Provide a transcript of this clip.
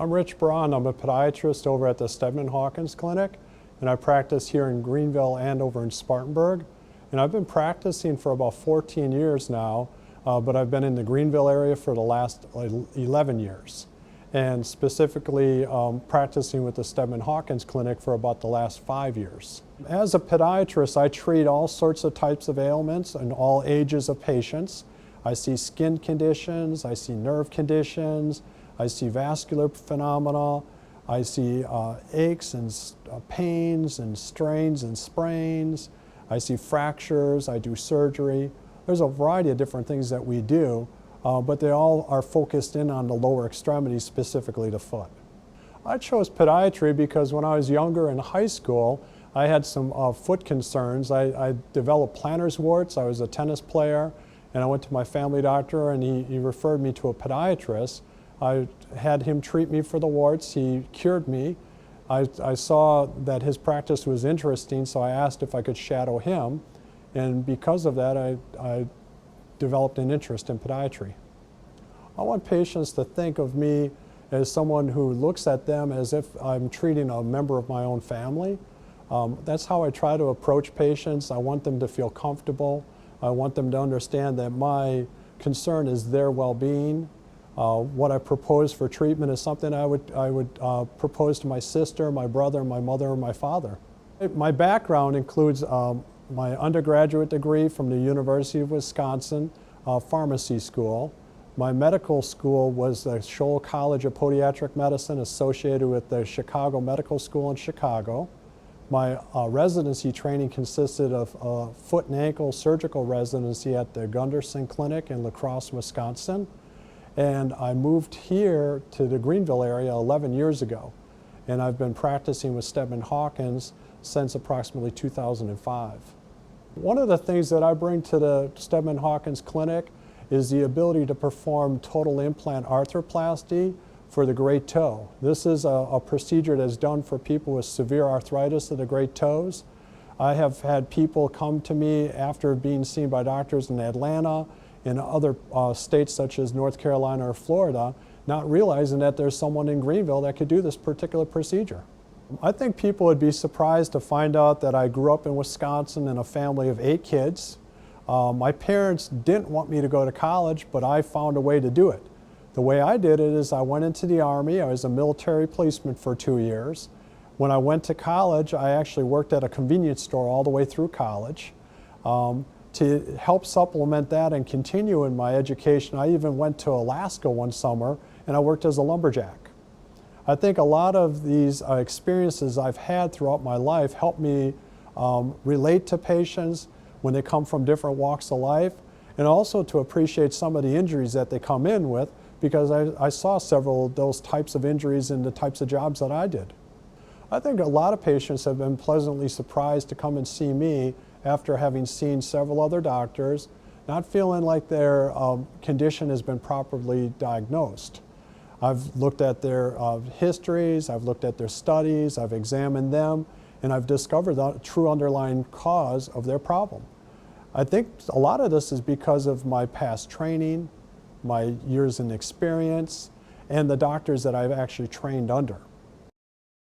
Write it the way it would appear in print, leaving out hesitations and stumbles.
I'm Rich Braun. I'm a podiatrist over at the Steadman Hawkins Clinic, and I practice here in Greenville and over in Spartanburg. And I've been practicing for about 14 years now, but I've been in the Greenville area for the last 11 years. And specifically practicing with the Steadman Hawkins Clinic for about the last 5 years. As a podiatrist, I treat all sorts of types of ailments and all ages of patients. I see skin conditions, I see nerve conditions, I see vascular phenomena, I see aches and pains and strains and sprains, I see fractures, I do surgery. There's a variety of different things that we do, but they all are focused in on the lower extremities, specifically the foot. I chose podiatry because when I was younger in high school, I had some foot concerns. I developed plantar's warts. I was a tennis player, and I went to my family doctor, and he referred me to a podiatrist. I had him treat me for the warts. He cured me. I saw that his practice was interesting, so I asked if I could shadow him, and because of that, I developed an interest in podiatry. I want patients to think of me as someone who looks at them as if I'm treating a member of my own family. That's how I try to approach patients. I want them to feel comfortable. I want them to understand that my concern is their well-being. What I propose for treatment is something I would propose to my sister, my brother, my mother, or my father. My background includes my undergraduate degree from the University of Wisconsin Pharmacy School. My medical school was the Scholl College of Podiatric Medicine associated with the Chicago Medical School in Chicago. My residency training consisted of foot and ankle surgical residency at the Gunderson Clinic in La Crosse, Wisconsin. And I moved here to the Greenville area 11 years ago. And I've been practicing with Steadman Hawkins since approximately 2005. One of the things that I bring to the Steadman Hawkins Clinic is the ability to perform total implant arthroplasty for the great toe. This is a procedure that's done for people with severe arthritis of the great toes. I have had people come to me after being seen by doctors in Atlanta, in other states such as North Carolina or Florida, not realizing that there's someone in Greenville that could do this particular procedure. I think people would be surprised to find out that I grew up in Wisconsin in a family of 8 kids. My parents didn't want me to go to college, but I found a way to do it. The way I did it is I went into the Army. I was a military policeman for 2 years. When I went to college, I actually worked at a convenience store all the way through college. To help supplement that and continue in my education, I even went to Alaska one summer and I worked as a lumberjack. I think a lot of these experiences I've had throughout my life help me relate to patients when they come from different walks of life, and also to appreciate some of the injuries that they come in with, because I saw several of those types of injuries in the types of jobs that I did. I think a lot of patients have been pleasantly surprised to come and see me after having seen several other doctors, not feeling like their condition has been properly diagnosed. I've looked at their histories, I've looked at their studies, I've examined them, and I've discovered the true underlying cause of their problem. I think a lot of this is because of my past training, my years in experience, and the doctors that I've actually trained under.